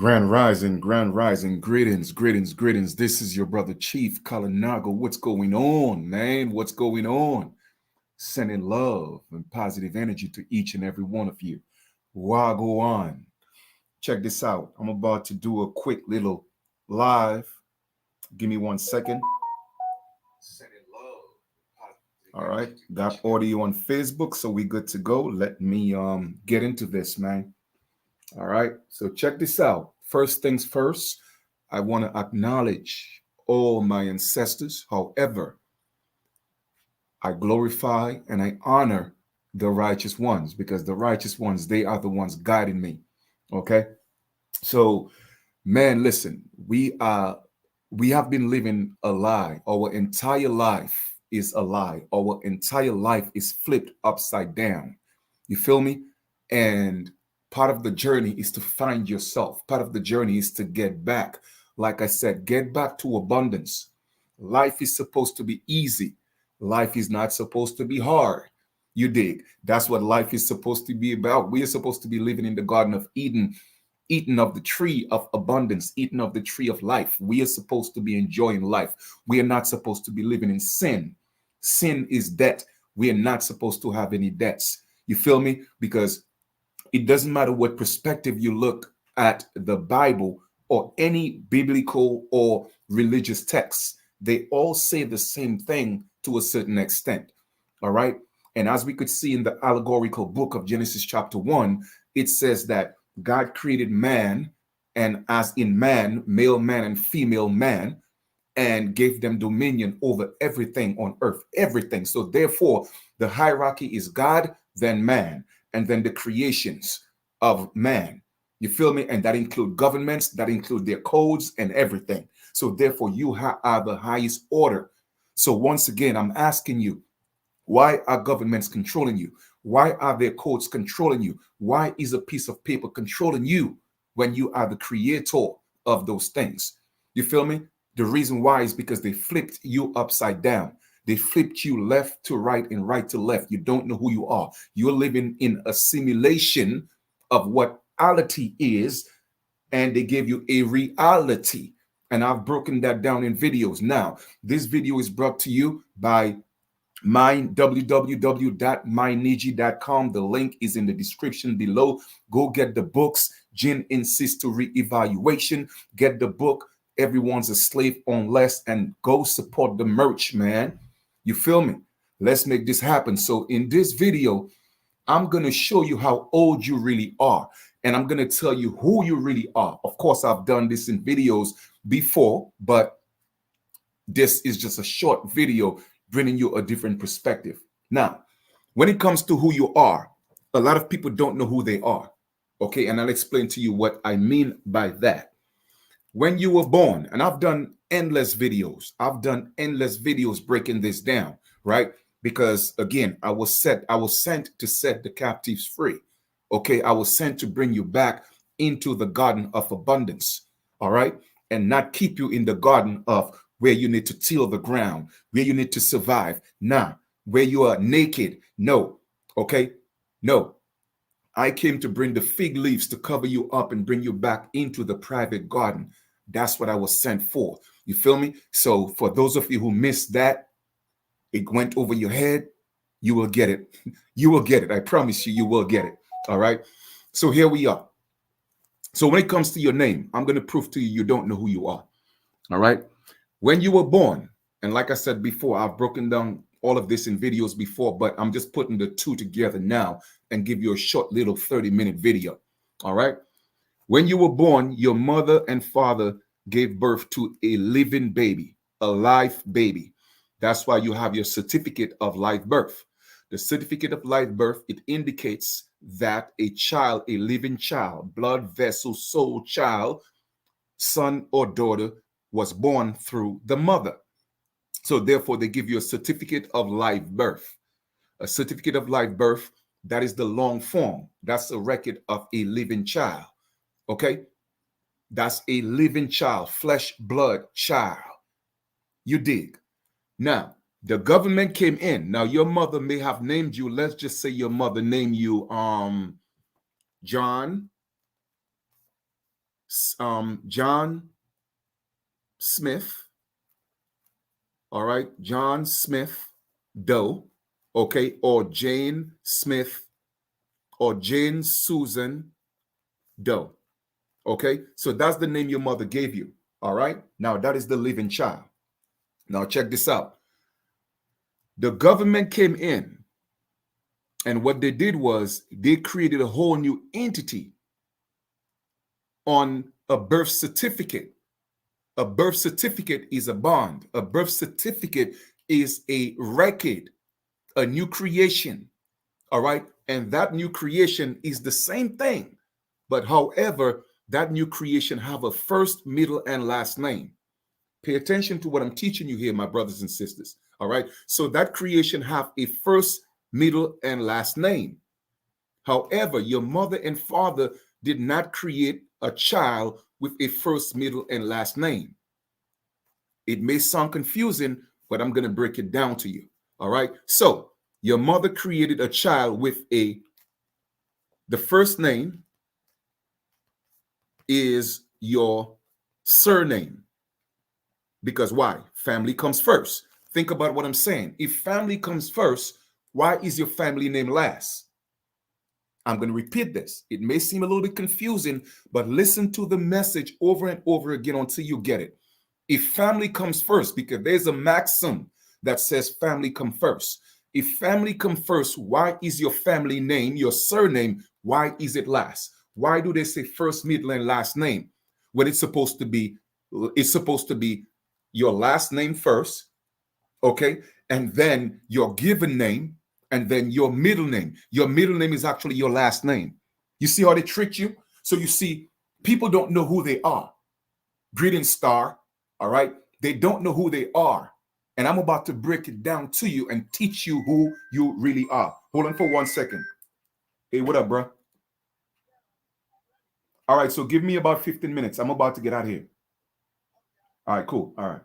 Grand rising, greetings, greetings, greetings. This is your brother Chief Kalinago. What's going on, man? What's going on? Sending love and positive energy to each and every one of you. Wagwan. Check this out. I'm about to do a quick little live. Give me 1 second. Sending love. All right. Got audio on Facebook, so we good to go. Let me get into this, man. All right. So check this out. First things first, I want to acknowledge all my ancestors. However, I glorify and I honor the righteous ones because the righteous ones, they are the ones guiding me. Okay. So, man, listen, we have been living a lie. Our entire life is a lie. Our entire life is flipped upside down. You feel me? And part of the journey is to find yourself. Part of the journey is to get back. Like I said, get back to abundance. Life is supposed to be easy. Life is not supposed to be hard. You dig? That's what life is supposed to be about. We are supposed to be living in the Garden of Eden, eating of the tree of abundance, eating of the tree of life. We are supposed to be enjoying life. We are not supposed to be living in sin. Sin is debt. We are not supposed to have any debts. You feel me? Because it doesn't matter what perspective you look at the Bible or any biblical or religious texts, they all say the same thing to a certain extent. All right. And as we could see in the allegorical book of Genesis chapter 1, it says that God created man, and as in man, male man and female man, and gave them dominion over everything on earth, everything. So therefore, the hierarchy is God, then man, and then the creations of man. You feel me? And that include governments, that include their codes and everything. So therefore, you are the highest order. So once again, I'm asking you, why are governments controlling you? Why are their codes controlling you? Why is a piece of paper controlling you when you are the creator of those things? You feel me? The reason why is because they flipped you upside down. They flipped you left to right and right to left. You don't know who you are. You're living in a simulation of what reality is, and they gave you a reality. And I've broken that down in videos. Now, this video is brought to you by www.myniji.com. The link is in the description below. Go get the books. Jin Insists to Reevaluation. Get the book. Everyone's a slave on less, and go support the merch, man. You feel me? Let's make this happen. So in this video, I'm going to show you how old you really are. And I'm going to tell you who you really are. Of course, I've done this in videos before, but this is just a short video bringing you a different perspective. Now, when it comes to who you are, a lot of people don't know who they are. Okay, and I'll explain to you what I mean by that. When you were born, and I've done endless videos. I've done endless videos breaking this down, right? Because again, I was sent to set the captives free. Okay, I was sent to bring you back into the garden of abundance. All right, and not keep you in the garden of where you need to till the ground, where you need to survive. Nah, where you are naked. No. Okay, no. I came to bring the fig leaves to cover you up and bring you back into the private garden. That's what I was sent for. You feel me? So for those of you who missed that, it went over your head, you will get it. You will get it. I promise you, you will get it. All right. So here we are. So when it comes to your name, I'm going to prove to you you don't know who you are. All right. When you were born, and like I said before, I've broken down all of this in videos before, but I'm just putting the two together now and give you a short little 30-minute video. All right. When you were born, your mother and father gave birth to a living baby, a live baby. That's why you have your certificate of live birth. The certificate of live birth, it indicates that a child, a living child, blood vessel, soul child, son or daughter, was born through the mother. So therefore, they give you a certificate of live birth. A certificate of live birth, that is the long form. That's a record of a living child. Okay? That's a living child, flesh, blood child. You dig? Now, the government came in. Now, your mother may have named you. Let's just say your mother named you John John Smith, all right, John Smith Doe, okay, or Jane Smith or Jane Susan Doe, okay? So that's the name your mother gave you, all right? Now that is the living child. Now check this out. The government came in, and what they did was they created a whole new entity on a birth certificate. A birth certificate is a bond. A birth certificate is a record, a new creation. All right. And that new creation is the same thing. But however, that new creation have a first, middle, and last name. Pay attention to what I'm teaching you here, my brothers and sisters. All right. So that creation have a first, middle, and last name. However, your mother and father did not create a child with a first, middle, and last name. It may sound confusing, but I'm going to break it down to you. All right. So your mother created a child with the first name is your surname. Because why? Family comes first. Think about what I'm saying. If family comes first, why is your family name last? I'm going to repeat this. It may seem a little bit confusing, but listen to the message over and over again until you get it. If family comes first, because there's a maxim that says family come first. If family come first, why is your family name, your surname, why is it last? Why do they say first, middle, and last name? When it's supposed to be your last name first, okay? And then your given name, and then your middle name. Your middle name is actually your last name. You see how they tricked you? So you see, people don't know who they are. Greeting star, all right? They don't know who they are. And I'm about to break it down to you and teach you who you really are. Hold on for 1 second. Hey, what up, bro? All right, so give me about 15 minutes. I'm about to get out of here. All right, cool. All right.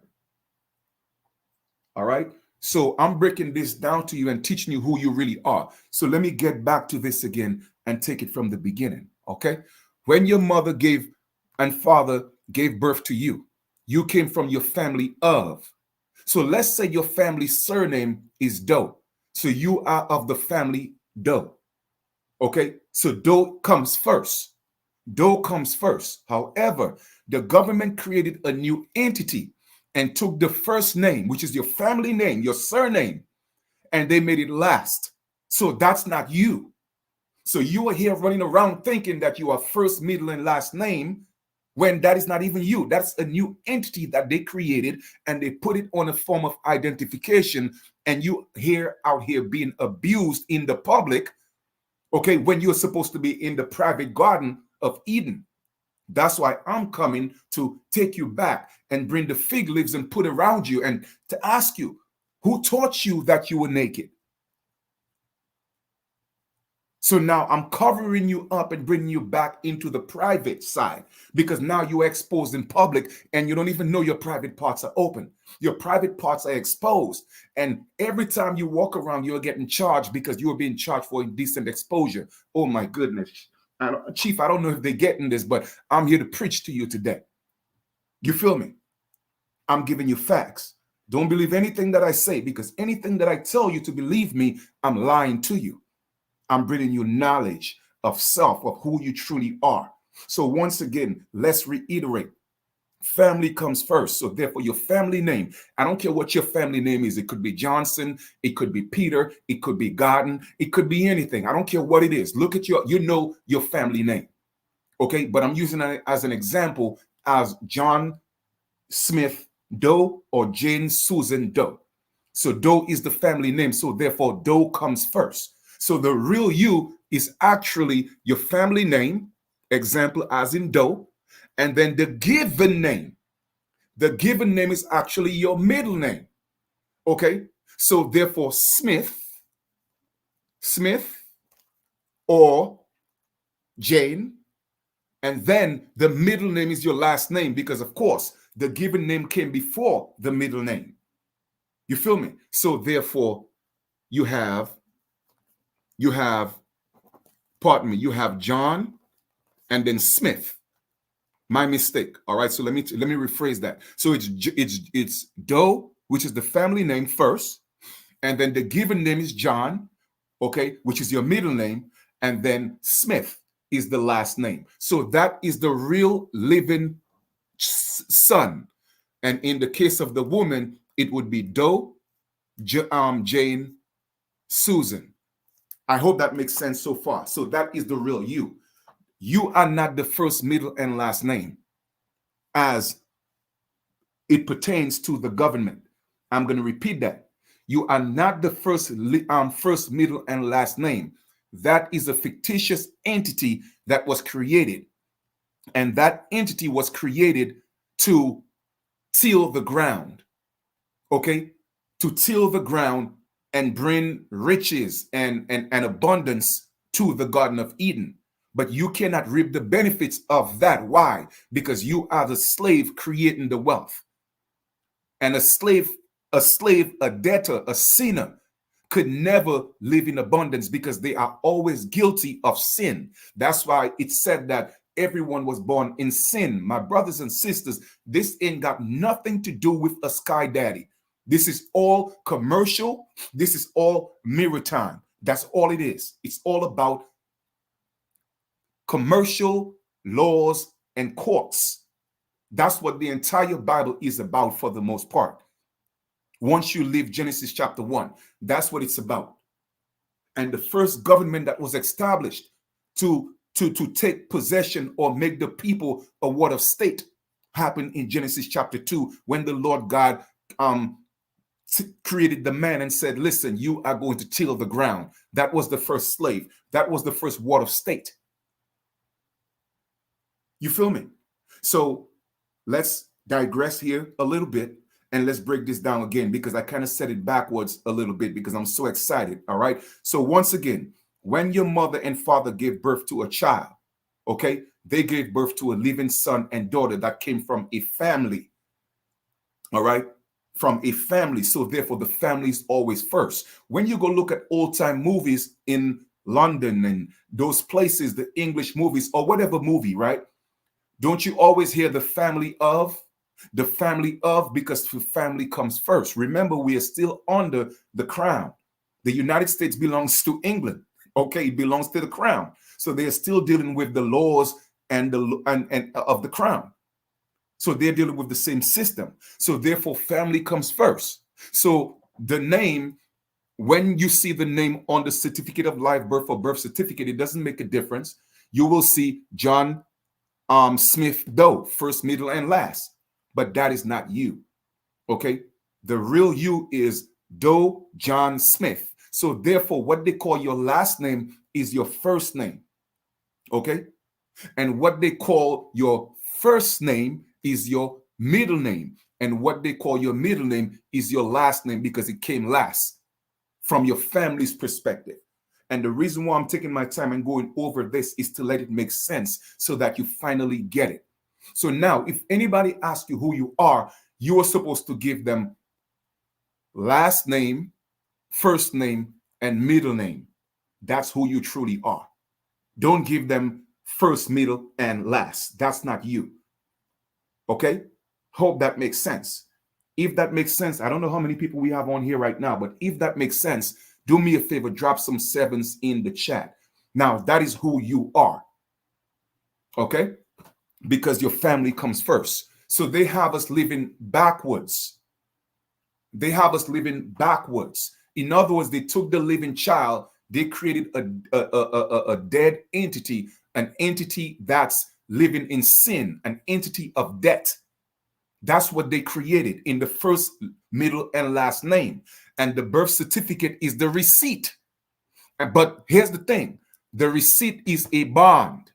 All right. So I'm breaking this down to you and teaching you who you really are. So let me get back to this again and take it from the beginning. Okay. When your mother gave and father gave birth to you, you came from your family of. So let's say your family surname is Doe. So you are of the family Doe. Okay. So Doe comes first. Doe comes first. However, the government created a new entity and took the first name, which is your family name, your surname, and they made it last. So that's not you. So you are here running around thinking that you are first, middle, and last name when that is not even you. That's a new entity that they created and they put it on a form of identification. And you out here being abused in the public, okay, when you're supposed to be in the private garden of Eden. That's why I'm coming to take you back and bring the fig leaves and put around you and to ask you, who taught you that you were naked? So now I'm covering you up and bringing you back into the private side because now you're exposed in public and you don't even know your private parts are open. Your private parts are exposed. And every time you walk around, you're getting charged because you are being charged for indecent exposure. Oh my goodness. Chief, I don't know if they're getting this, but I'm here to preach to you today. You feel me? I'm giving you facts. Don't believe anything that I say because anything that I tell you to believe me, I'm lying to you. I'm bringing you knowledge of self, of who you truly are. So once again, let's reiterate. Family comes first. So therefore, your family name, I don't care what your family name is. It could be Johnson. It could be Peter. It could be Godden. It could be anything. I don't care what it is. Look at your family name. Okay. But I'm using it as an example as John Smith Doe or Jane Susan Doe. So Doe is the family name. So therefore, Doe comes first. So the real you is actually your family name, example as in Doe, and then the given name. The given name is actually your middle name. Okay? So therefore, Smith, or Jane, and then the middle name is your last name because, of course, the given name came before the middle name. You feel me? So therefore, you have John and then Smith. My mistake. All right. So let me rephrase that. So it's Doe, which is the family name first, and then the given name is John, okay, which is your middle name, and then Smith is the last name. So that is the real living son. And in the case of the woman, it would be Doe, Jane, Susan. I hope that makes sense so far. So that is the real you. You are not the first, middle, and last name as it pertains to the government. I'm going to repeat that. You are not the first, middle, and last name. That is a fictitious entity that was created. And that entity was created to till the ground, okay? To till the ground and bring riches and abundance to the Garden of Eden. But you cannot reap the benefits of that. Why? Because you are the slave creating the wealth. And a slave, a debtor, a sinner could never live in abundance because they are always guilty of sin. That's why it said that everyone was born in sin. My brothers and sisters, this ain't got nothing to do with a sky daddy. This is all commercial. This is all mirror time. That's all it is. It's all about commercial laws and courts. That's what the entire Bible is about for the most part. Once you leave Genesis chapter 1, that's what it's about. And the first government that was established to take possession or make the people a ward of state happened in Genesis chapter 2 when the Lord God created the man and said, listen, you are going to till the ground. That was the first slave. That was the first ward of state. You feel me? So let's digress here a little bit and let's break this down again because I kind of said it backwards a little bit because I'm so excited. All right. So once again, when your mother and father gave birth to a child, okay, they gave birth to a living son and daughter that came from a family. All right. From a family. So therefore, the family is always first. When you go look at old time movies in London and those places, the English movies or whatever movie, right? Don't you always hear the family of? The family of, because the family comes first. Remember, we are still under the crown. The United States belongs to England. Okay, it belongs to the crown. So they are still dealing with the laws and of the crown. So they're dealing with the same system. So therefore, family comes first. So the name, when you see the name on the certificate of live birth or birth certificate, it doesn't make a difference. You will see John Smith Doe, first, middle, and last. But that is not you. Okay? The real you is Doe John Smith. So therefore, what they call your last name is your first name. Okay? And what they call your first name is your middle name. And what they call your middle name is your last name because it came last from your family's perspective. And the reason why I'm taking my time and going over this is to let it make sense so that you finally get it. So now, if anybody asks you who you are supposed to give them last name, first name, and middle name. That's who you truly are. Don't give them first, middle, and last. That's not you. Okay? Hope that makes sense. If that makes sense, I don't know how many people we have on here right now, but if that makes sense, do me a favor, drop some sevens in the chat. Now, that is who you are. Okay? Because your family comes first. So they have us living backwards. They have us living backwards. In other words, they took the living child, they created a dead entity, an entity that's living in sin, an entity of death. That's what they created in the first, middle, and last name. And the birth certificate is the receipt. But here's the thing. The receipt is a bond.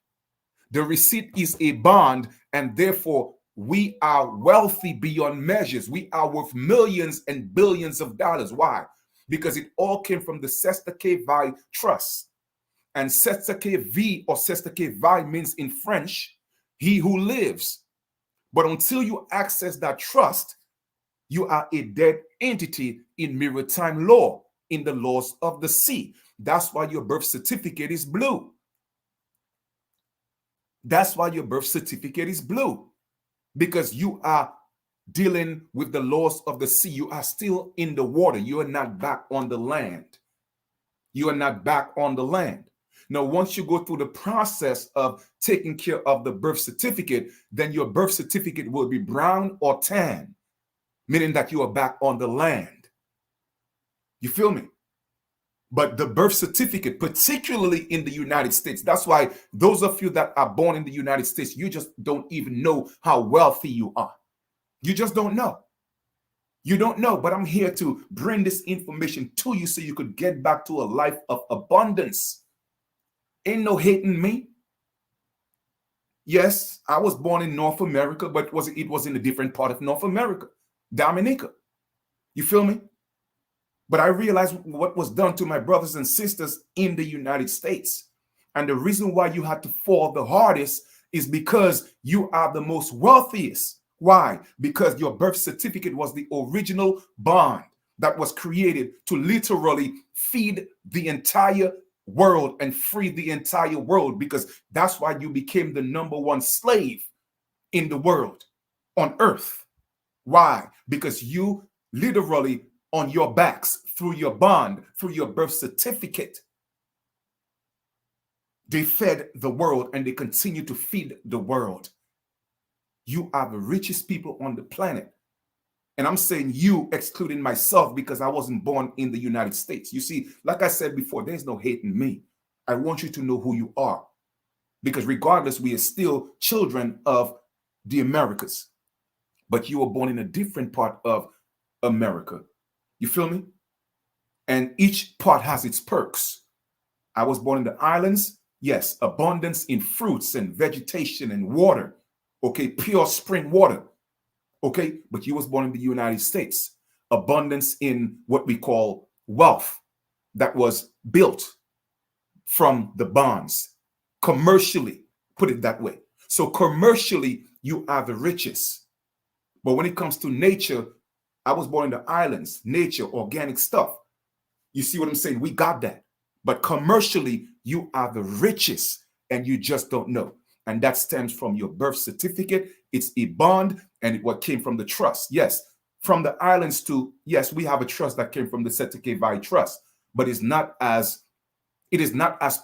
The receipt is a bond, and therefore we are wealthy beyond measures. We are worth millions and billions of dollars. Why? Because it all came from the Sestake Vi Trust. And Sestake Vi or Sestake Vi means in French, he who lives. But until you access that trust, you are a dead entity in maritime law, in the laws of the sea. That's why your birth certificate is blue. That's why your birth certificate is blue, because you are dealing with the laws of the sea. You are still in the water. You are not back on the land. You are not back on the land. Now, once you go through the process of taking care of the birth certificate, then your birth certificate will be brown or tan, meaning that you are back on the land. You feel me? But the birth certificate, particularly in the United States, that's why those of you that are born in the United States, you just don't even know how wealthy you are. You just don't know. You don't know, but I'm here to bring this information to you so you could get back to a life of abundance. Ain't no hating me. Yes, I was born in North America, but it was in a different part of North America, Dominica. You feel me? But I realized what was done to my brothers and sisters in the United States. And the reason why you had to fall the hardest is because you are the most wealthiest. Why? Because your birth certificate was the original bond that was created to literally feed the entire world and free the entire world, because that's why you became the number one slave in the world on earth. Why? Because you literally on your backs, through your bond, through your birth certificate, they fed the world and they continue to feed the world. You are the richest people on the planet. And I'm saying you, excluding myself, because I wasn't born in the United States. You see, like I said before, there's no hate in me. I want you to know who you are, because regardless, we are still children of the Americas. But you were born in a different part of America. You feel me? And each part has its perks. I was born in the islands. Yes, abundance in fruits and vegetation and water. Okay, pure spring water. Okay, but you was born in the United States. Abundance in what we call wealth that was built from the bonds. Commercially, put it that way. So commercially, you are the richest. But when it comes to nature, I was born in the islands, nature, organic stuff. You see what I'm saying? We got that. But commercially, you are the richest and you just don't know. And that stems from your birth certificate. It's a bond and what came from the trust. Yes, from the islands to, yes, we have a trust that came from the Seteke Vai Trust, but it is not as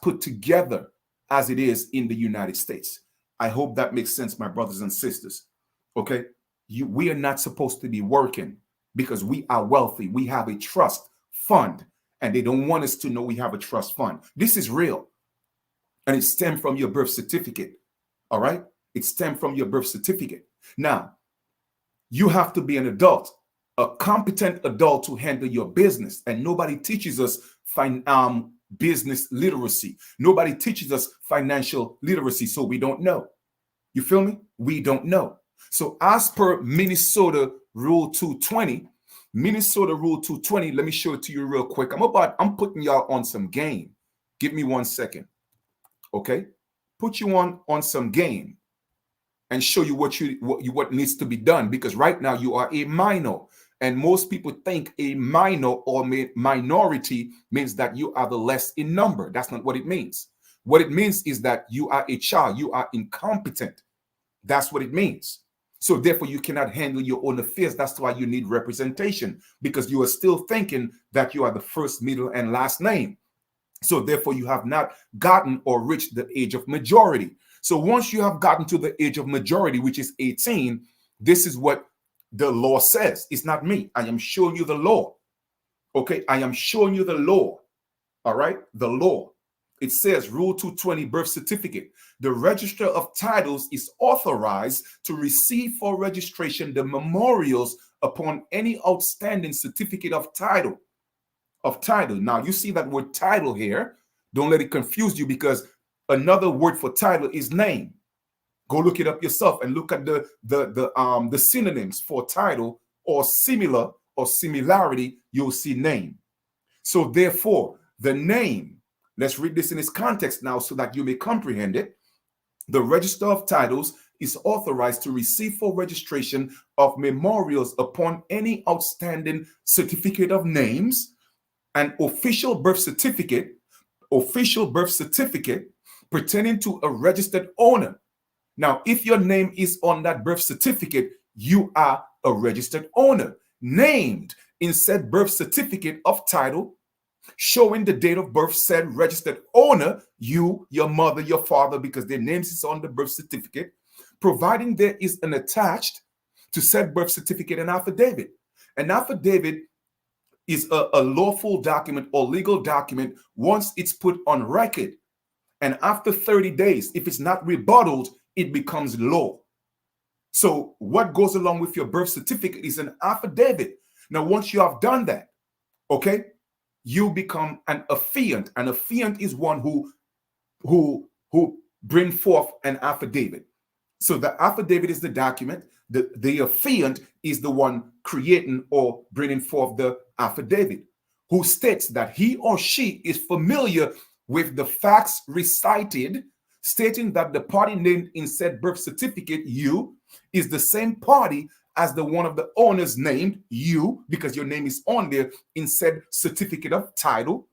put together as it is in the United States. I hope that makes sense, my brothers and sisters. Okay? We are not supposed to be working because we are wealthy. We have a trust fund, and they don't want us to know we have a trust fund. This is real. And it stemmed from your birth certificate. All right? It stemmed from your birth certificate. Now, you have to be an adult, a competent adult to handle your business. And nobody teaches us business literacy. Nobody teaches us financial literacy, so we don't know. You feel me? We don't know. So as per Minnesota Rule 220, let me show it to you real quick. I'm putting y'all on some game. Give me 1 second. Okay? Put you on some game and show you what needs to be done, because right now you are a minor. And most people think a minor or minority means that you are the less in number. That's not what it means. What it means is that you are a child. You are incompetent. That's what it means. So therefore, you cannot handle your own affairs. That's why you need representation, because you are still thinking that you are the first, middle, and last name. So therefore, you have not gotten or reached the age of majority. So once you have gotten to the age of majority, which is 18, this is what the law says. It's not me. I am showing you the law. Okay, I am showing you the law. All right, the law. It says, Rule 220, birth certificate. The registrar of titles is authorized to receive for registration the memorials upon any outstanding certificate of title. Now, you see that word title here. Don't let it confuse you, because another word for title is name. Go look it up yourself and look at the synonyms for title or similar or similarity. You'll see name. So therefore, the name, let's read this in its context now so that you may comprehend it. The Register of Titles is authorized to receive for registration of memorials upon any outstanding certificate of names, an official birth certificate pertaining to a registered owner. Now, if your name is on that birth certificate, you are a registered owner, named in said birth certificate of title, showing the date of birth, said registered owner, you, your mother, your father, because their names is on the birth certificate, providing there is an attached to said birth certificate an affidavit. An affidavit is a lawful document or legal document once it's put on record. And after 30 days, if it's not rebutted, it becomes law. So what goes along with your birth certificate is an affidavit. Now, once you have done that, okay, you become an affiant. An affiant is one who bring forth an affidavit. So the affidavit is the document. The affiant is the one creating or bringing forth the affidavit, who states that he or she is familiar with the facts recited, stating that the party named in said birth certificate, you, is the same party as the one of the owners named, you, because your name is on there in said certificate of title,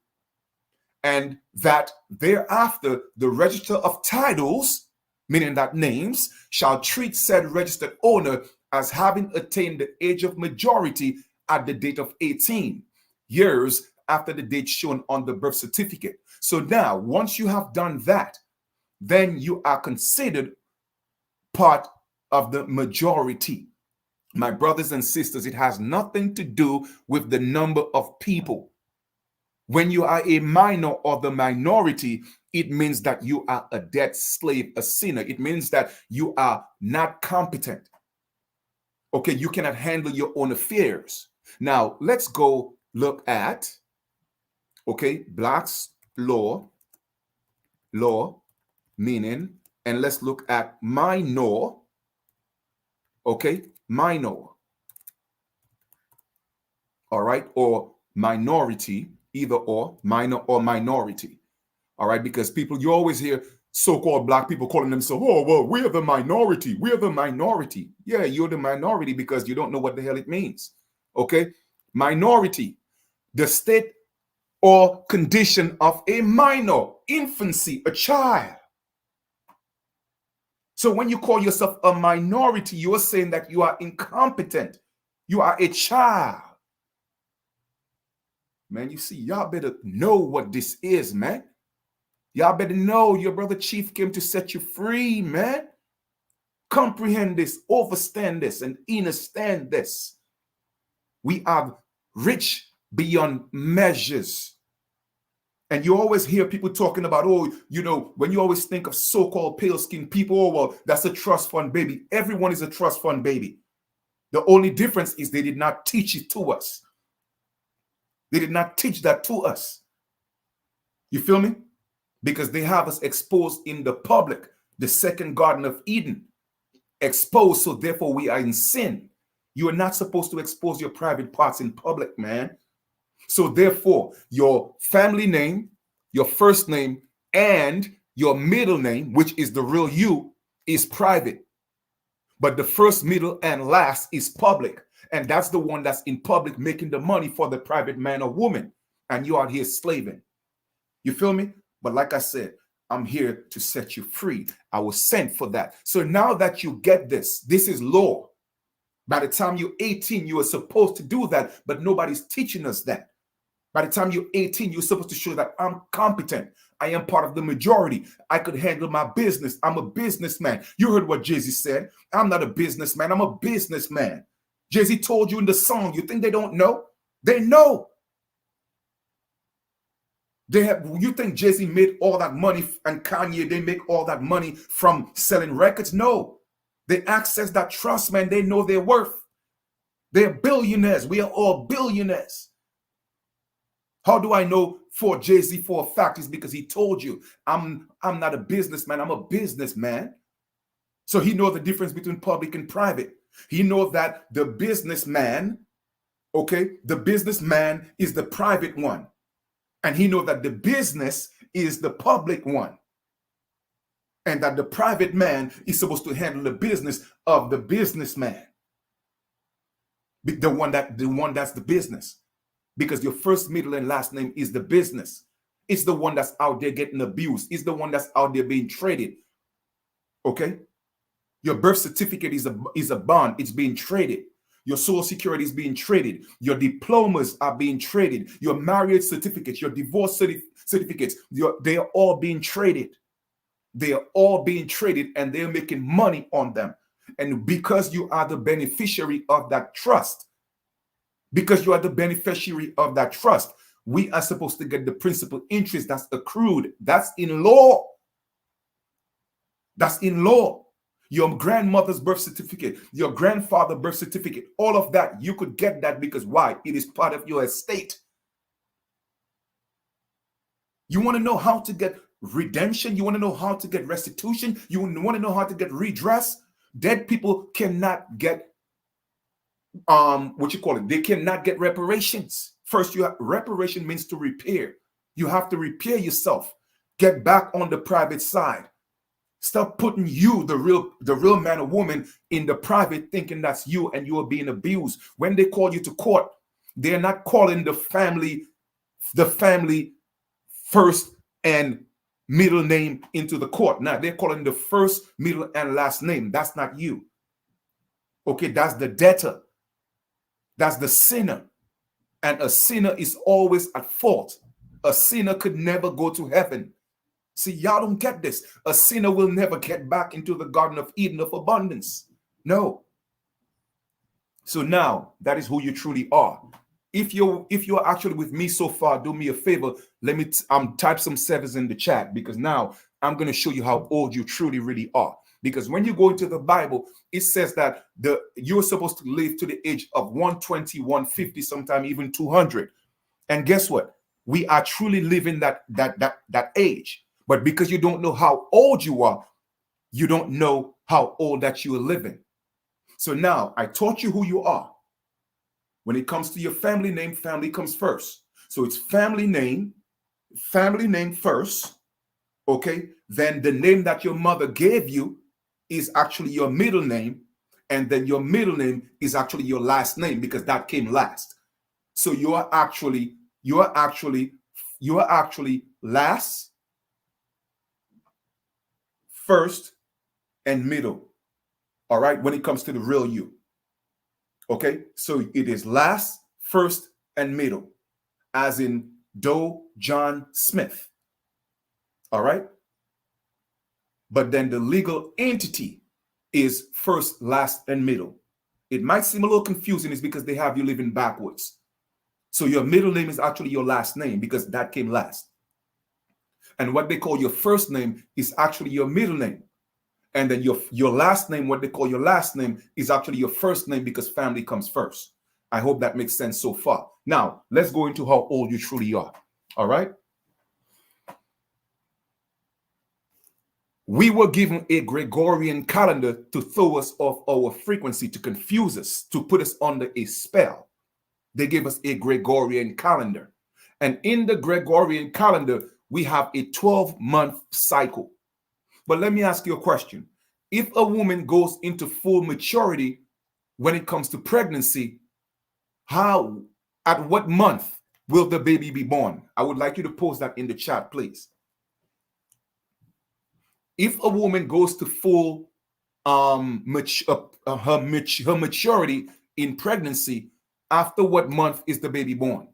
and that thereafter the register of titles, meaning that names, shall treat said registered owner as having attained the age of majority at the date of 18 years after the date shown on the birth certificate. So now, once you have done that, then you are considered part of the majority. My brothers and sisters, it has nothing to do with the number of people. When you are a minor or the minority, it means that you are a dead slave, a sinner. It means that you are not competent. Okay, you cannot handle your own affairs. Now, let's go look at, okay, Black's law, meaning, and let's look at minor, okay, minor, all right, or minority, either or, minor or minority, all right, because people, you always hear so-called Black people calling themselves, oh, well, we're the minority, we're the minority. Yeah, you're the minority because you don't know what the hell it means, okay? Minority, the state or condition of a minor, infancy, a child. So when you call yourself a minority, you are saying that you are incompetent. You are a child. Man, you see, y'all better know what this is, man. Y'all better know your brother Chief came to set you free, man. Comprehend this, understand this, and understand this. We are rich beyond measures. And you always hear people talking about, oh, you know, when you always think of so-called pale-skinned people, oh, well, that's a trust fund baby. Everyone is a trust fund baby. The only difference is they did not teach it to us. They did not teach that to us. You feel me? Because they have us exposed in the public, the second Garden of Eden. Exposed, so therefore we are in sin. You are not supposed to expose your private parts in public, man. So therefore, your family name, your first name, and your middle name, which is the real you, is private. But the first, middle, and last is public. And that's the one that's in public making the money for the private man or woman. And you out here slaving. You feel me? But like I said, I'm here to set you free. I was sent for that. So now that you get this, this is law. By the time you're 18, you are supposed to do that, but nobody's teaching us that. By the time you're 18, you're supposed to show that I'm competent. I am part of the majority. I could handle my business. I'm a businessman. You heard what Jay-Z said. I'm not a businessman. I'm a businessman. Jay-Z told you in the song. You think they don't know? They know. You think Jay-Z made all that money and Kanye, they make all that money from selling records? No. They access that trust, man. They know their worth. They're billionaires. We are all billionaires. How do I know for Jay-Z for a fact? Is because he told you, I'm not a businessman, I'm a businessman. So he knows the difference between public and private. He knows that the businessman, okay, the businessman is the private one. And he knows that the business is the public one. And that the private man is supposed to handle the business of the businessman. The one that's the business. Because your first, middle, and last name is the business. It's the one that's out there getting abused. It's the one that's out there being traded. Okay? Your birth certificate is a bond. It's being traded. Your social security is being traded. Your diplomas are being traded. Your marriage certificates, your divorce certificates, they are all being traded. They are all being traded and they're making money on them. And because you are the beneficiary of that trust, we are supposed to get the principal interest that's accrued. That's in law. That's in law. Your grandmother's birth certificate, your grandfather's birth certificate, all of that, you could get that because why? It is part of your estate. You want to know how to get redemption? You want to know how to get restitution? You want to know how to get redress? Dead people cannot get they cannot get reparations. First, reparation means to repair. You have to repair yourself. Get back on the private side. Stop putting you, the real man or woman, in the private, thinking that's you and you are being abused. When they call you to court, they're not calling the family first and middle name into the court. Now they're calling the first, middle, and last name. That's not you. Okay, that's the debtor. That's the sinner. And a sinner is always at fault. A sinner could never go to heaven. See, y'all don't get this. A sinner will never get back into the Garden of Eden of abundance. No. So now, that is who you truly are. If you're actually with me so far, do me a favor. Let me type some sevens in the chat, because now I'm going to show you how old you truly really are. Because when you go into the Bible, it says that you're supposed to live to the age of 120, 150, sometime even 200. And guess what? We are truly living that age. But because you don't know how old you are, you don't know how old that you are living. So now I taught you who you are. When it comes to your family name, family comes first. So it's family name first. Okay. Then the name that your mother gave you is actually your middle name. And then your middle name is actually your last name, because that came last. So you are actually last, first, and middle. All right, when it comes to the real you. Okay, so it is last, first, and middle, as in Doe John Smith. All right, but then the legal entity is first, last, and middle. It might seem a little confusing. It's because they have you living backwards. So your middle name is actually your last name, because that came last. And what they call your first name is actually your middle name. And then your last name, what they call your last name, is actually your first name, because family comes first. I hope that makes sense so far. Now, let's go into how old you truly are. All right? We were given a Gregorian calendar to throw us off our frequency, to confuse us, to put us under a spell. They gave us a Gregorian calendar. And in the Gregorian calendar, we have a 12-month cycle. But let me ask you a question. If a woman goes into full maturity when it comes to pregnancy, at what month will the baby be born? I would like you to post that in the chat, please. If a woman goes to full her maturity in pregnancy, after what month is the baby born?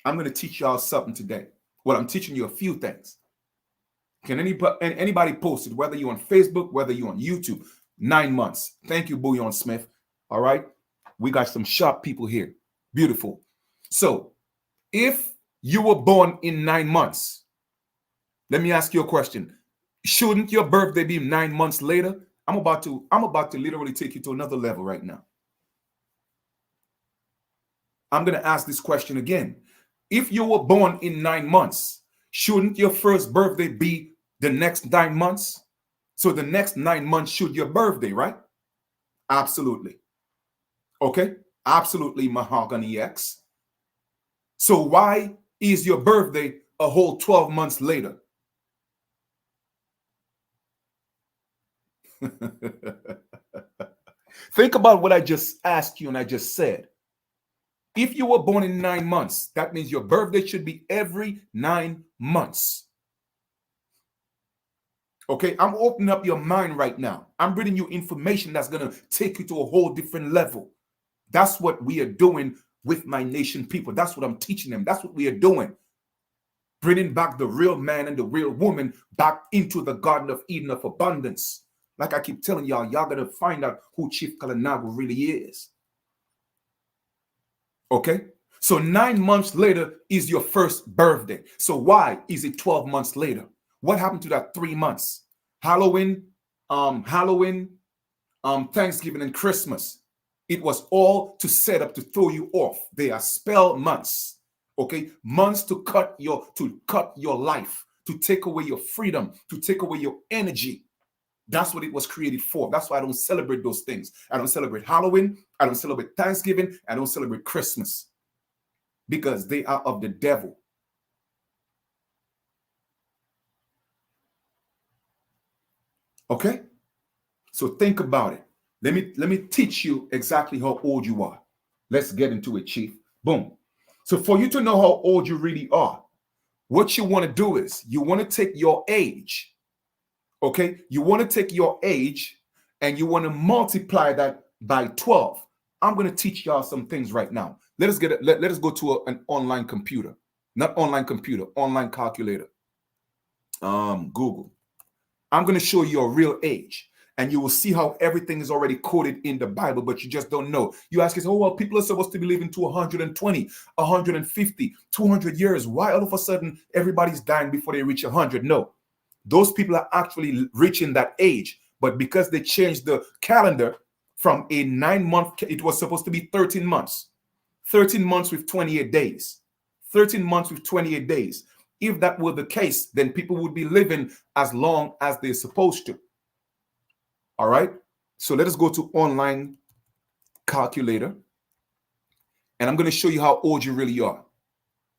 I'm going to teach y'all something today. Well, I'm teaching you a few things. Can anybody post it, whether you're on Facebook, whether you're on YouTube? 9 months. Thank you, Bouillon Smith. All right. We got some sharp people here. Beautiful. So if you were born in 9 months, let me ask you a question. Shouldn't your birthday be 9 months later? I'm about to literally take you to another level right now. I'm going to ask this question again. If you were born in 9 months, shouldn't your first birthday be the next 9 months? So the next 9 months should your birthday, right? Absolutely. Okay. Absolutely, Mahogany X. So why is your birthday a whole 12 months later? Think about what I just asked you and I just said. If you were born in 9 months, that means your birthday should be every 9 months. Okay, I'm opening up your mind right now. I'm bringing you information that's going to take you to a whole different level. That's what we are doing with my nation people. That's what I'm teaching them. That's what we are doing. Bringing back the real man and the real woman back into the Garden of Eden of abundance. Like I keep telling y'all going to find out who Chief Kalinago really is. Okay? So 9 months later is your first birthday. So why is it 12 months later? What happened to that 3 months? Halloween, Thanksgiving and Christmas. It was all to set up to throw you off. They are spell months. Okay? Months to cut your life, to take away your freedom, to take away your energy. That's what it was created for. That's why I don't celebrate those things. I don't celebrate Halloween. I don't celebrate Thanksgiving. I don't celebrate Christmas. Because they are of the devil. Okay? So think about it. Let me teach you exactly how old you are. Let's get into it, Chief. Boom. So for you to know how old you really are, what you want to do is you want to take your age. Okay? You want to take your age and you want to multiply that by 12. I'm going to teach y'all some things right now. Let us go to an online computer. Not online computer, online calculator. Google. I'm going to show you your real age. And you will see how everything is already coded in the Bible, but you just don't know. You ask yourself, oh, well, people are supposed to be living to 120, 150, 200 years. Why all of a sudden everybody's dying before they reach 100? No, those people are actually reaching that age. But because they changed the calendar from a 9-month, it was supposed to be 13 months. 13 months with 28 days. 13 months with 28 days. If that were the case, then people would be living as long as they're supposed to. All right. So let us go to online calculator. And I'm going to show you how old you really are.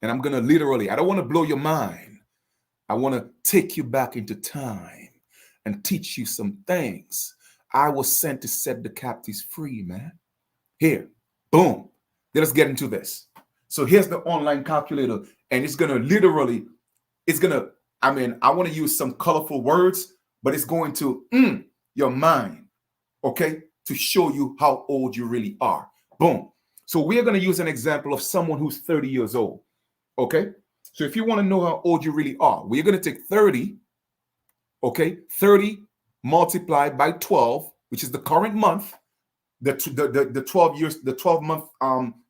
And I'm going to literally, I don't want to blow your mind. I want to take you back into time and teach you some things. I was sent to set the captives free, man. Here, boom. Let us get into this. So here's the online calculator. And it's going to literally, I want to use some colorful words, but it's going to, your mind, okay, to show you how old you really are. Boom. So we're going to use an example of someone who's 30 years old, okay? So if you want to know how old you really are, we're going to take 30, okay, 30 multiplied by 12, which is the current month, the 12 years, the 12 month,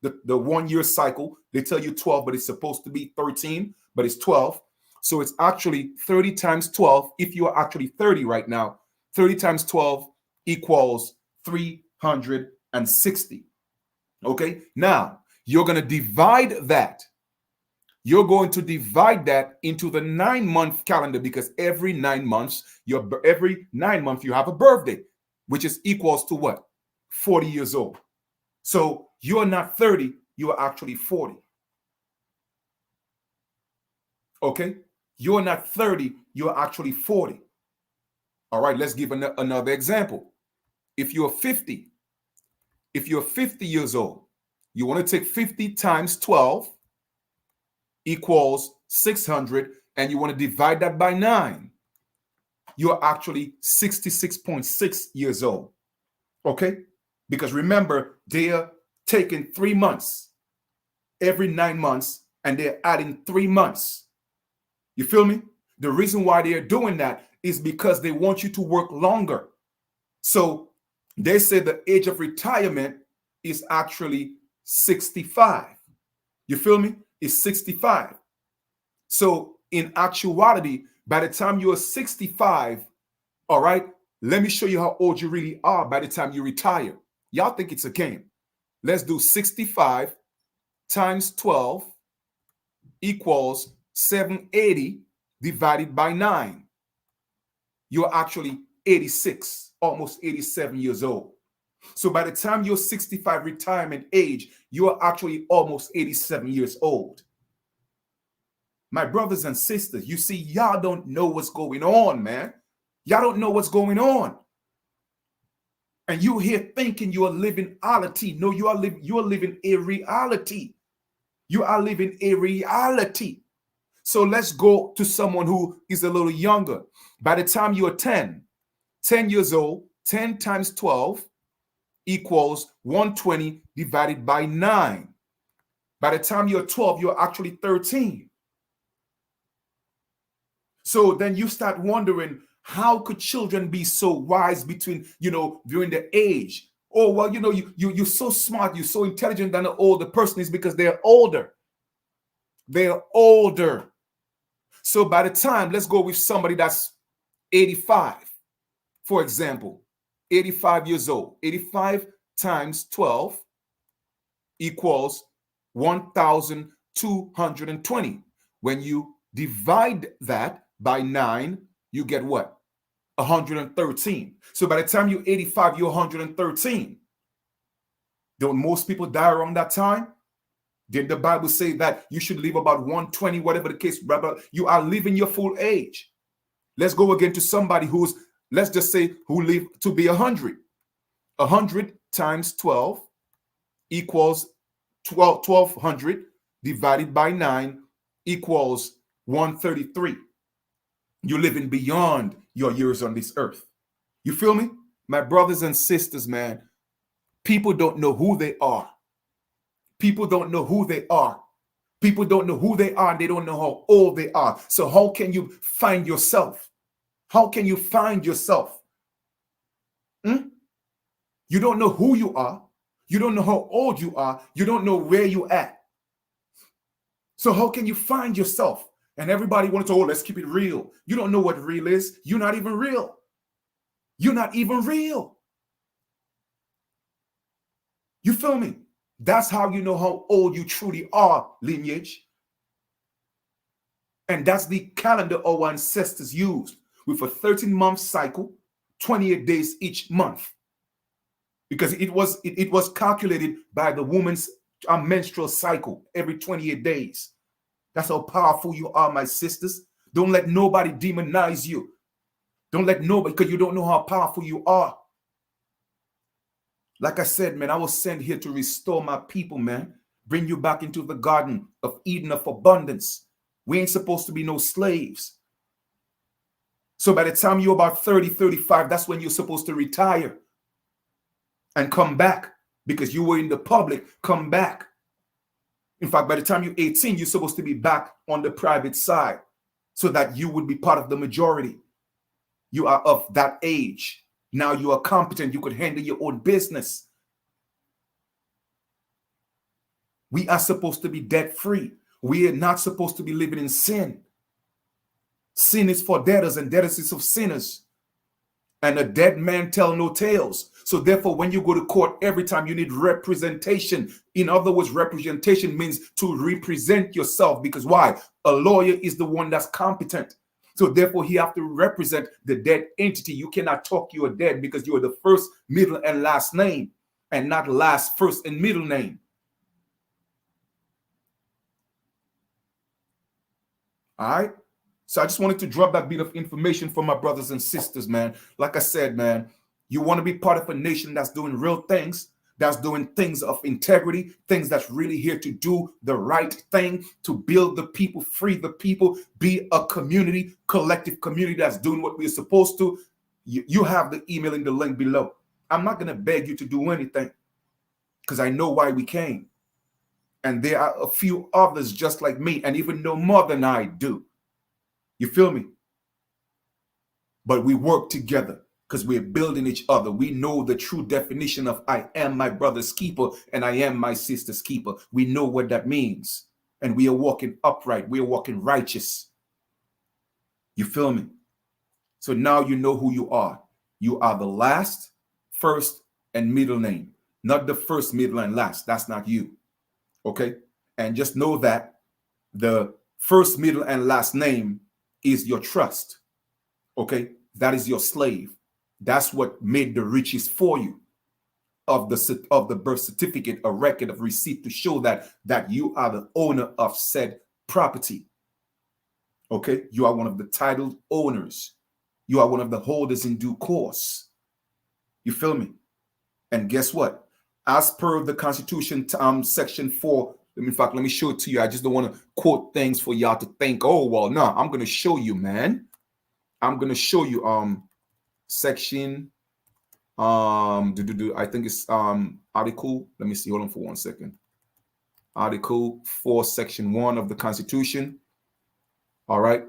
the 1 year cycle. They tell you 12, but it's supposed to be 13, but it's 12. So it's actually 30 times 12. If you are actually 30 right now, 30 times 12 equals 360. Okay. Now you're going to divide that. You're going to divide that into the 9-month calendar, because every 9 months, you have a birthday, which is equals to what? 40 years old. So you're not 30, you are actually 40. Okay. You're not 30, you're actually 40. All right, let's give another example. If you're 50 years old, you want to take 50 times 12 equals 600, and you want to divide that by 9. You're actually 66.6 years old. Okay? Because remember, they're taking 3 months every 9 months, and they're adding 3 months. You feel me? The reason why they're doing that is because they want you to work longer. So they say the age of retirement is actually 65. You feel me? It's 65. So in actuality, by the time you're 65, all right, let me show you how old you really are by the time you retire. Y'all think it's a game. Let's do 65 times 12 equals 780 divided by 9. You're actually 86, almost 87 years old. So by the time you're 65 retirement age, you're actually almost 87 years old. My brothers and sisters, you see, y'all don't know what's going on, man. Y'all don't know what's going on. And you're here thinking you are living reality. No, you are living a reality. You are living a reality. So let's go to someone who is a little younger. By the time you're 10 years old, 10 times 12 equals 120 divided by 9. By the time you're 12, you're actually 13. So then you start wondering, how could children be so wise between, during the age? Oh, well, you're so smart, you're so intelligent than the older person is because they're older. They're older. So by the time, let's go with somebody that's 85, for example, 85 years old. 85 times 12 equals 1,220. When you divide that by 9, you get what? 113. So by the time you're 85, you're 113. Don't most people die around that time? Did the Bible say that you should live about 120, whatever the case, brother? You are living your full age. Let's go again to somebody who's, let's just say, who live to be 100. 100 times 12 equals 1,200 divided by 9 equals 133. You're living beyond your years on this earth. You feel me? My brothers and sisters, man, people don't know who they are. People don't know who they are. People don't know who they are, and they don't know how old they are. So how can you find yourself? How can you find yourself? You don't know who you are. You don't know how old you are. You don't know where you're at. So how can you find yourself? And everybody wants to, let's keep it real. You don't know what real is. You're not even real. You're not even real. You feel me? That's how you know how old you truly are, lineage. And that's the calendar our ancestors used, with a 13-month cycle, 28 days each month. Because it was calculated by the woman's menstrual cycle every 28 days. That's how powerful you are, my sisters. Don't let nobody demonize you. Don't let nobody, because you don't know how powerful you are. Like I said, man, I was sent here to restore my people, man. Bring you back into the Garden of Eden of abundance. We ain't supposed to be no slaves. So by the time you're about 30, 35, that's when you're supposed to retire and come back, because you were in the public. Come back. In fact, by the time you're 18, you're supposed to be back on the private side so that you would be part of the majority. You are of that age. Now you are competent. You could handle your own business. We are supposed to be debt-free. We are not supposed to be living in sin. Sin is for debtors, and debtors is of sinners. And a dead man tell no tales. So therefore, when you go to court, every time you need representation. In other words, representation means to represent yourself. Because why? A lawyer is the one that's competent. So therefore, he have to represent the dead entity. You cannot talk you are dead because you are the first, middle, and last name, and not last, first, and middle name. All right? So I just wanted to drop that bit of information for my brothers and sisters, man. Like I said, man, you want to be part of a nation that's doing real things, that's doing things of integrity, things that's really here to do the right thing, to build the people, free the people, be a community, collective community that's doing what we're supposed to. You have the email in the link below. I'm not going to beg you to do anything because I know why we came. And there are a few others just like me, and even no more than I do. You feel me? But we work together because we're building each other. We know the true definition of I am my brother's keeper and I am my sister's keeper. We know what that means. And we are walking upright. We are walking righteous. You feel me? So now you know who you are. You are the last, first, and middle name. Not the first, middle, and last. That's not you. Okay? And just know that the first, middle, and last name is your trust. Okay? That is your slave. That's what made the riches for you of the birth certificate, a record of receipt to show that you are the owner of said property. Okay? You are one of the titled owners. You are one of the holders in due course. You feel me? And guess what? As per the Constitution, Section 4, in fact, let me show it to you. I just don't want to quote things for y'all to think, oh, well, no, I'm going to show you, man. I'm gonna show you section I think it's article. Let me see. Hold on for 1 second. Article 4, section 1 of the Constitution. All right.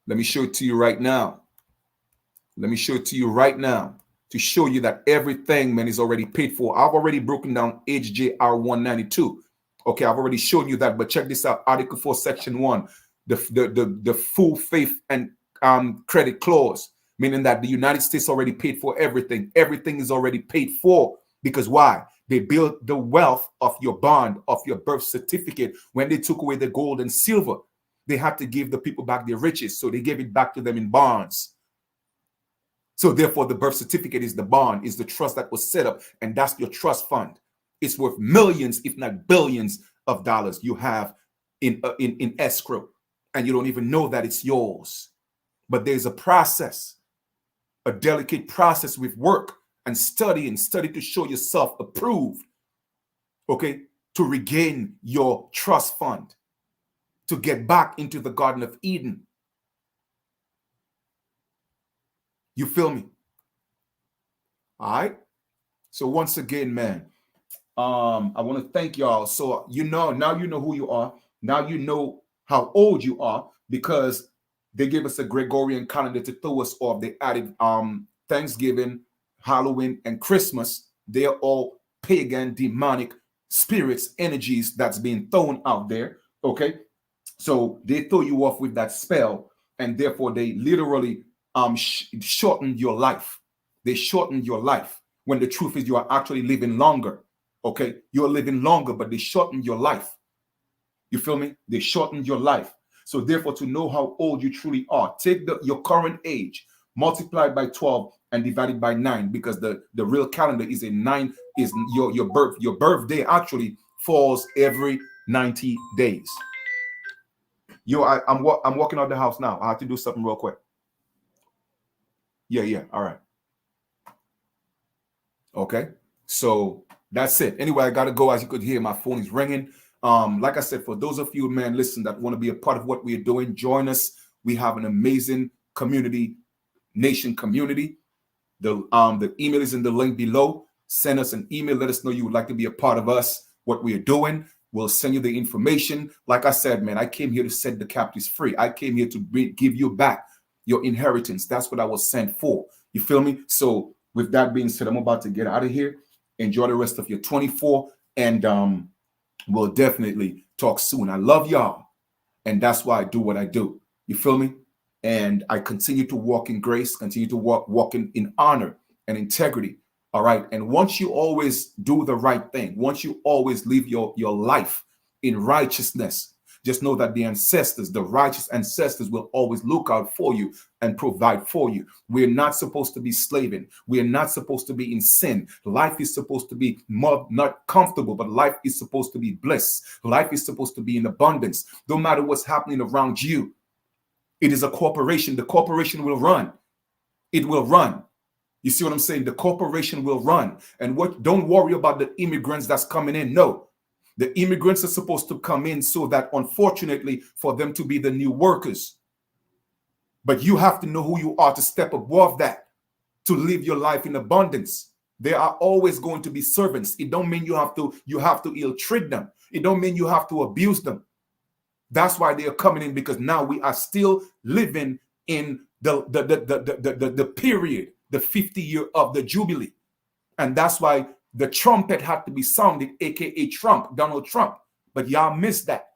Let me show it to you right now. Let me show it to you right now to show you that everything, man, is already paid for. I've already broken down HJR 192. Okay, I've already shown you that, but check this out. Article 4, section 1, the full faith and credit clause, meaning that the United States already paid for everything. Everything is already paid for. Because why? They built the wealth of your bond, of your birth certificate. When they took away the gold and silver, they had to give the people back their riches. So they gave it back to them in bonds. So therefore, the birth certificate is the bond, is the trust that was set up. And that's your trust fund. It's worth millions, if not billions of dollars you have in escrow. And you don't even know that it's yours. But there's a process, a delicate process with work and study to show yourself approved, okay, to regain your trust fund, to get back into the Garden of Eden. You feel me? All right. So once again, man, I want to thank y'all. So now you know who you are. Now you know how old you are, because they gave us a Gregorian calendar to throw us off. They added Thanksgiving, Halloween, and Christmas. They're all pagan, demonic spirits, energies that's being thrown out there. Okay. So they throw you off with that spell, and therefore they literally shorten your life. They shorten your life, when the truth is you are actually living longer. Okay. You're living longer, but they shorten your life. You feel me? They shorten your life. So therefore, to know how old you truly are, take your current age, multiply by 12 and divide it by 9, because the real calendar is a 9, is your birth. Your birthday actually falls every 90 days. I'm walking out the house now. I have to do something real quick. Yeah. All right. Okay. So that's it. Anyway, I gotta go. As you could hear, my phone is ringing. Like I said, for those of you, man, listen, that want to be a part of what we are doing, join us. We have an amazing community, nation community. The email is in the link below. Send us an email. Let us know you would like to be a part of us, what we are doing. We'll send you the information. Like I said, man, I came here to set the captives free. I came here to give you back your inheritance. That's what I was sent for. You feel me? So with that being said, I'm about to get out of here. Enjoy the rest of your 24, and we'll definitely talk soon. I love y'all, and that's why I do what I do. You feel me? And I continue to walk in grace, continue to walk in honor and integrity. All right. And once you always do the right thing, once you always live your life in righteousness, just know that the ancestors, the righteous ancestors, will always look out for you and provide for you. We're not supposed to be slaving. We're not supposed to be in sin. Life is supposed to be not comfortable, but life is supposed to be bliss. Life is supposed to be in abundance. No matter what's happening around you, it is a corporation. The corporation will run. It will run. You see what I'm saying? The corporation will run. And don't worry about the immigrants that's coming in. No. The immigrants are supposed to come in so that, unfortunately, for them to be the new workers. But you have to know who you are to step above that, to live your life in abundance. There are always going to be servants. It don't mean you have to ill-treat them. It don't mean you have to abuse them. That's why they are coming in, because now we are still living in the period, the 50 year of the Jubilee. And that's why the trumpet had to be sounded, aka Trump, Donald Trump. But y'all missed that.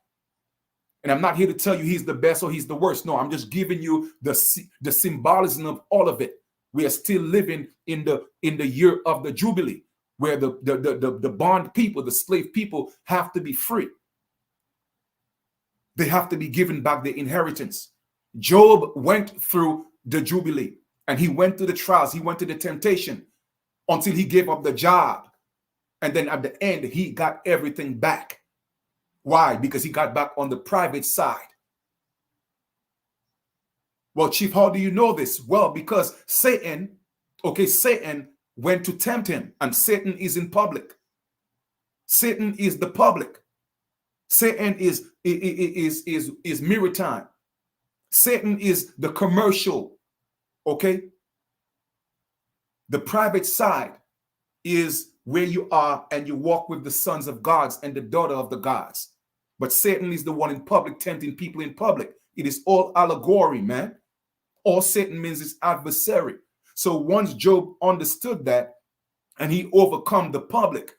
And I'm not here to tell you he's the best or he's the worst. No, I'm just giving you the symbolism of all of it. We are still living in the year of the Jubilee, where the bond people, the slave people, have to be free. They have to be given back their inheritance. Job went through the Jubilee, and he went through the trials. He went through the temptation until he gave up the job. And then at the end, he got everything back. Why? Because he got back on the private side. Well, Chief, how do you know this? Well, because Satan went to tempt him, and Satan is in public. Satan is the public. Satan is maritime. Satan is the commercial Okay? The private side is where you are and you walk with the sons of gods and the daughter of the gods. But Satan is the one in public, tempting people in public. It is all allegory, man. All Satan means is adversary. So once Job understood that and he overcome the public,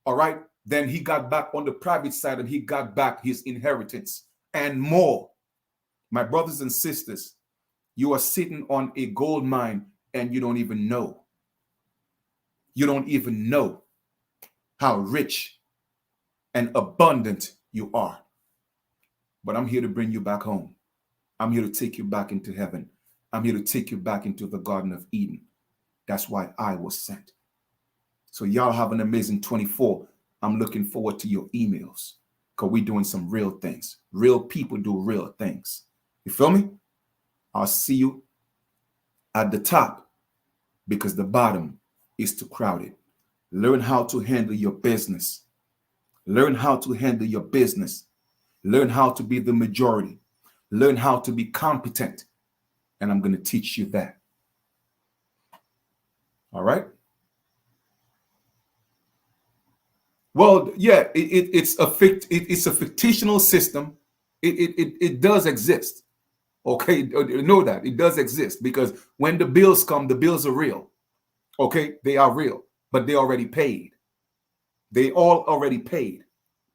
all right, then he got back on the private side and he got back his inheritance and more. My brothers and sisters, you are sitting on a gold mine and you don't even know. You don't even know how rich and abundant you are. But I'm here to bring you back home. I'm here to take you back into heaven. I'm here to take you back into the Garden of Eden. That's why I was sent. So y'all have an amazing 24. I'm looking forward to your emails because we're doing some real things. Real people do real things. You feel me? I'll see you at the top because the bottom is too crowded. Learn how to handle your business. Learn how to handle your business. Learn how to be the majority. Learn how to be competent. And I'm going to teach you that. All right? Well, yeah, it's a fictional system. It does exist. Okay, know that it does exist because when the bills come, the bills are real. Okay, they are real, but they already paid. They all already paid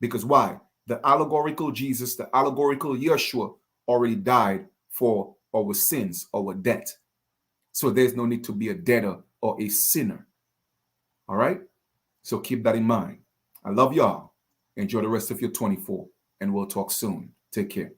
because why? The allegorical Jesus, the allegorical Yeshua already died for our sins, our debt. So there's no need to be a debtor or a sinner. All right? So keep that in mind. I love y'all. Enjoy the rest of your 24, and we'll talk soon. Take care.